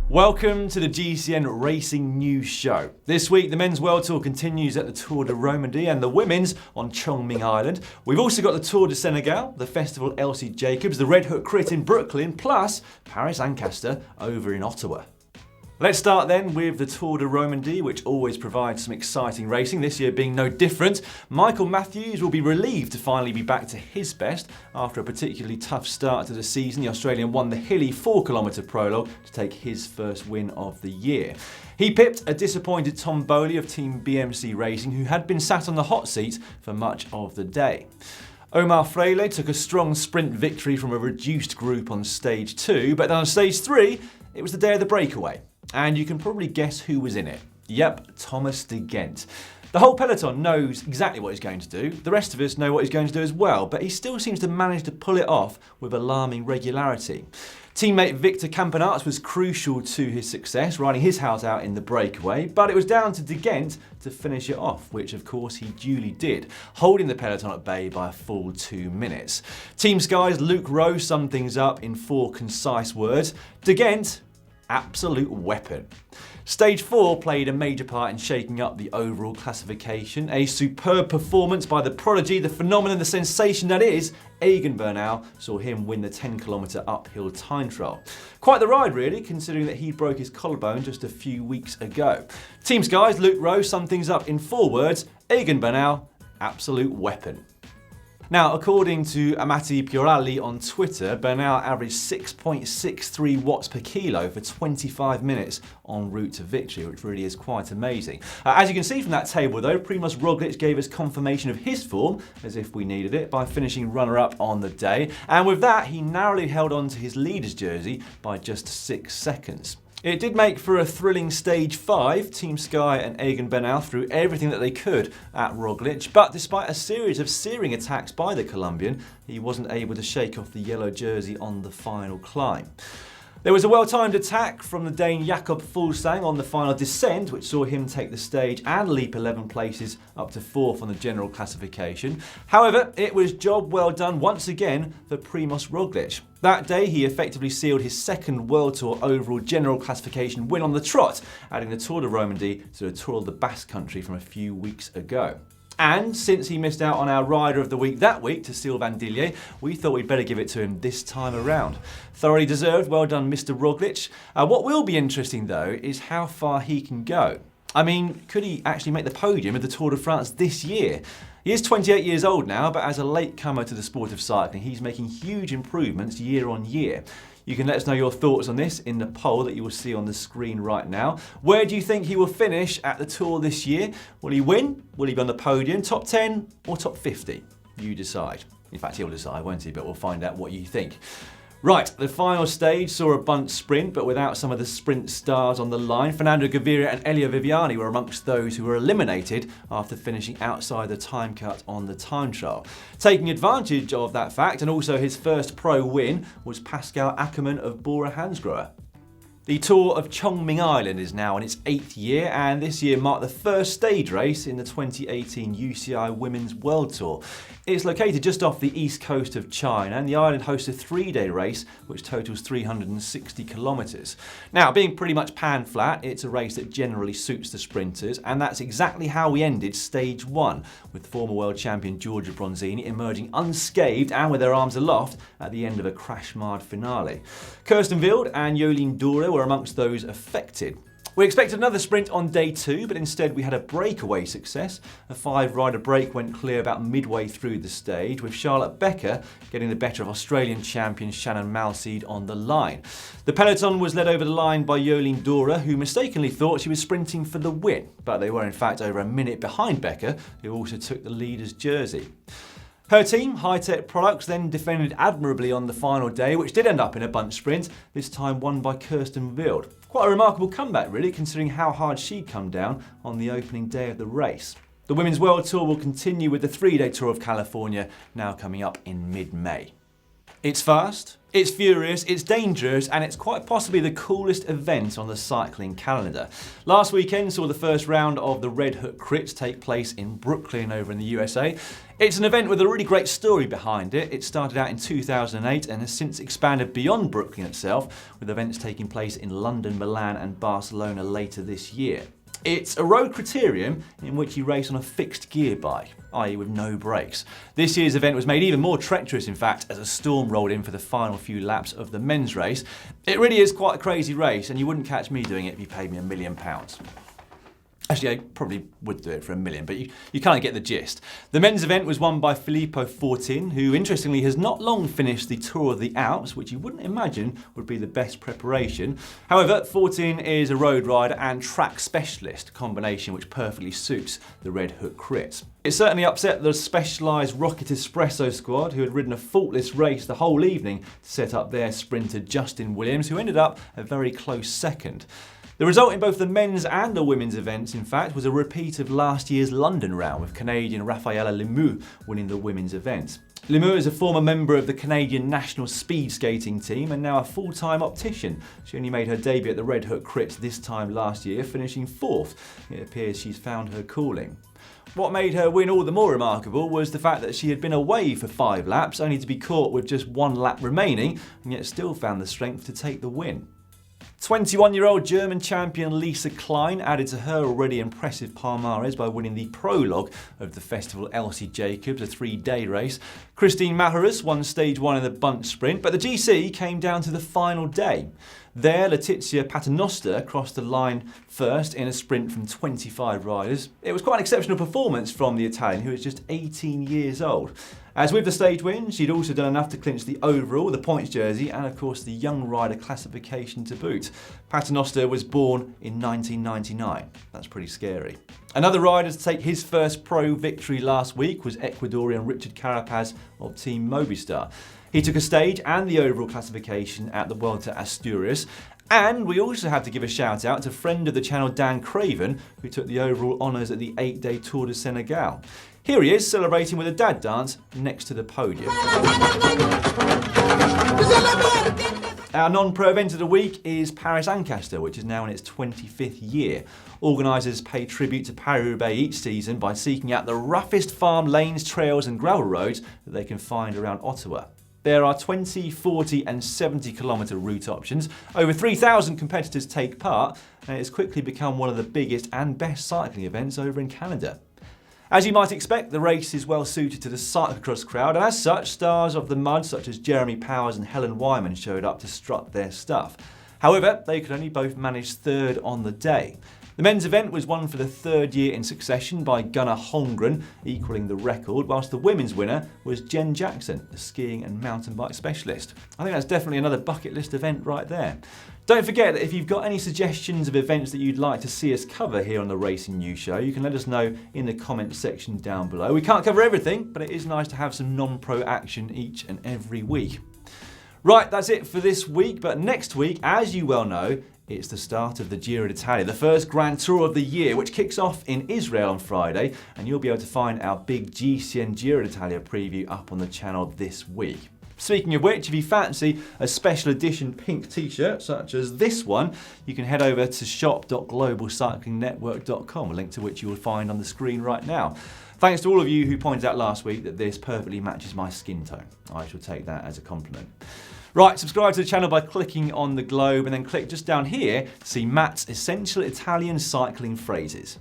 Welcome to the GCN Racing News Show. This week, the men's World Tour continues at the Tour de Romandie and the women's on Chongming Island. We've also got the Tour de Senegal, the Festival Elsy Jacobs, the Red Hook Crit in Brooklyn, plus Paris-Ancaster over in Ottawa. Let's start then with the Tour de Romandie, which always provides some exciting racing, this year being no different. Michael Matthews will be relieved to finally be back to his best. After a particularly tough start to the season, the Australian won the hilly 4-kilometre prologue to take his first win of the year. He pipped a disappointed Tom Bowley of Team BMC Racing, who had been sat on the hot seat for much of the day. Omar Freile took a strong sprint victory from a reduced group on stage 2, but on stage 3, it was the day of the breakaway. And you can probably guess who was in it. Yep, Thomas de Gendt. The whole peloton knows exactly what he's going to do. The rest of us know what he's going to do as well, but he still seems to manage to pull it off with alarming regularity. Teammate Victor Campenaerts was crucial to his success, riding his house out in the breakaway, but it was down to de Gendt to finish it off, which of course he duly did, holding the peloton at bay by a full 2 minutes. Team Sky's Luke Rowe summed things up in 4 concise words. De Gendt, absolute weapon. Stage 4 played a major part in shaking up the overall classification. A superb performance by the prodigy, the phenomenon, the sensation that is Egan Bernal saw him win the 10-kilometre uphill time trial. Quite the ride really, considering that he broke his collarbone just a few weeks ago. Team Sky's Luke Rowe summed things up in 4 words. Egan Bernal, absolute weapon. Now, according to Amati Piorali on Twitter, Bernal averaged 6.63 watts per kilo for 25 minutes en route to victory, which really is quite amazing. As you can see from that table though, Primož Roglic gave us confirmation of his form, as if we needed it, by finishing runner-up on the day. And with that, he narrowly held on to his leader's jersey by just 6 seconds. It did make for a thrilling stage 5. Team Sky and Egan Bernal threw everything that they could at Roglic, but despite a series of searing attacks by the Colombian, he wasn't able to shake off the yellow jersey on the final climb. There was a well-timed attack from the Dane Jakob Fuglsang on the final descent, which saw him take the stage and leap 11 places up to 4th on the general classification. However, it was job well done once again for Primož Roglic. That day, he effectively sealed his 2nd World Tour overall general classification win on the trot, adding the Tour de Romandie to the Tour of the Basque Country from a few weeks ago. And since he missed out on our Rider of the Week that week to Sylvain Dillier, we thought we'd better give it to him this time around. Thoroughly deserved, well done Mr. Roglic. What will be interesting though is how far he can go. I mean, could he actually make the podium of the Tour de France this year? He is 28 years old now, but as a latecomer to the sport of cycling, he's making huge improvements year on year. You can let us know your thoughts on this in the poll that you will see on the screen right now. Where do you think he will finish at the Tour this year? Will he win? Will he be on the podium? Top 10 or top 50? You decide. In fact, he'll decide, won't he? But we'll find out what you think. Right, the final stage saw a bunt sprint, but without some of the sprint stars on the line. Fernando Gaviria and Elia Viviani were amongst those who were eliminated after finishing outside the time cut on the time trial. Taking advantage of that fact, and also his first pro win, was Pascal Ackermann of Bora Hansgrohe. The Tour of Chongming Island is now in its 8th year, and this year marked the first stage race in the 2018 UCI Women's World Tour. It's located just off the east coast of China, and the island hosts a 3-day race which totals 360 kilometres. Now, being pretty much pan flat, it's a race that generally suits the sprinters, and that's exactly how we ended stage 1, with former world champion Giorgia Bronzini emerging unscathed and with their arms aloft at the end of a crash-marred finale. Kirsten Wild and Jolien Dore were amongst those affected. We expected another sprint on day 2, but instead we had a breakaway success. A 5-rider break went clear about midway through the stage, with Charlotte Becker getting the better of Australian champion Shannon Malseed on the line. The peloton was led over the line by Jolien Dore, who mistakenly thought she was sprinting for the win, but they were in fact over a minute behind Becker, who also took the leader's jersey. Her team, High Tech Products, then defended admirably on the final day, which did end up in a bunch sprint, this time won by Kirsten Wild. Quite a remarkable comeback really, considering how hard she'd come down on the opening day of the race. The Women's World Tour will continue with the 3-day Tour of California, now coming up in mid-May. It's fast, it's furious, it's dangerous, and it's quite possibly the coolest event on the cycling calendar. Last weekend saw the first round of the Red Hook Crits take place in Brooklyn over in the USA. It's an event with a really great story behind it. It started out in 2008 and has since expanded beyond Brooklyn itself, with events taking place in London, Milan and Barcelona later this year. It's a road criterium in which you race on a fixed gear bike, i.e. with no brakes. This year's event was made even more treacherous, in fact, as a storm rolled in for the final few laps of the men's race. It really is quite a crazy race, and you wouldn't catch me doing it if you paid me £1 million. Actually, I probably would do it for £1 million, but you kind of get the gist. The men's event was won by Filippo Fortin, who interestingly has not long finished the Tour of the Alps, which you wouldn't imagine would be the best preparation. However, Fortin is a road rider and track specialist, a combination which perfectly suits the Red Hook Crits. It certainly upset the specialised Rocket Espresso squad, who had ridden a faultless race the whole evening to set up their sprinter Justin Williams, who ended up a very close second. The result in both the men's and the women's events, in fact, was a repeat of last year's London round, with Canadian Raphaela Lemieux winning the women's event. Lemieux is a former member of the Canadian national speed skating team and now a full-time optician. She only made her debut at the Red Hook Crits this time last year, finishing 4th. It appears she's found her calling. What made her win all the more remarkable was the fact that she had been away for 5 laps, only to be caught with just 1 lap remaining, and yet still found the strength to take the win. 21-year-old German champion Lisa Klein added to her already impressive palmares by winning the prologue of the Festival Elsy Jacobs, a 3-day race. Christine Majerus won stage 1 in the bunch sprint, but the GC came down to the final day. There, Letizia Paternoster crossed the line first in a sprint from 25 riders. It was quite an exceptional performance from the Italian, who is just 18 years old. As with the stage win, she'd also done enough to clinch the overall, the points jersey, and of course the young rider classification to boot. Paternoster was born in 1999. That's pretty scary. Another rider to take his first pro victory last week was Ecuadorian Richard Carapaz of Team Movistar. He took a stage and the overall classification at the Vuelta a Asturias. And we also have to give a shout out to friend of the channel Dan Craven, who took the overall honours at the 8-day Tour de Senegal. Here he is celebrating with a dad dance next to the podium. Our non-pro event of the week is Paris-Ancaster, which is now in its 25th year. Organisers pay tribute to Paris-Roubaix each season by seeking out the roughest farm lanes, trails and gravel roads that they can find around Ottawa. There are 20, 40 and 70 kilometre route options. Over 3,000 competitors take part, and it has quickly become one of the biggest and best cycling events over in Canada. As you might expect, the race is well suited to the cyclocross crowd, and as such, stars of the mud such as Jeremy Powers and Helen Wyman showed up to strut their stuff. However, they could only both manage 3rd on the day. The men's event was won for the 3rd year in succession by Gunnar Holmgren, equalling the record, whilst the women's winner was Jen Jackson, a skiing and mountain bike specialist. I think that's definitely another bucket list event right there. Don't forget that if you've got any suggestions of events that you'd like to see us cover here on the Racing News Show, you can let us know in the comments section down below. We can't cover everything, but it is nice to have some non-pro action each and every week. Right, that's it for this week, but next week, as you well know, it's the start of the Giro d'Italia, the first Grand Tour of the year, which kicks off in Israel on Friday, and you'll be able to find our big GCN Giro d'Italia preview up on the channel this week. Speaking of which, if you fancy a special edition pink t-shirt, such as this one, you can head over to shop.globalcyclingnetwork.com, a link to which you will find on the screen right now. Thanks to all of you who pointed out last week that this perfectly matches my skin tone. I shall take that as a compliment. Right, subscribe to the channel by clicking on the globe and then click just down here to see Matt's Essential Italian Cycling Phrases.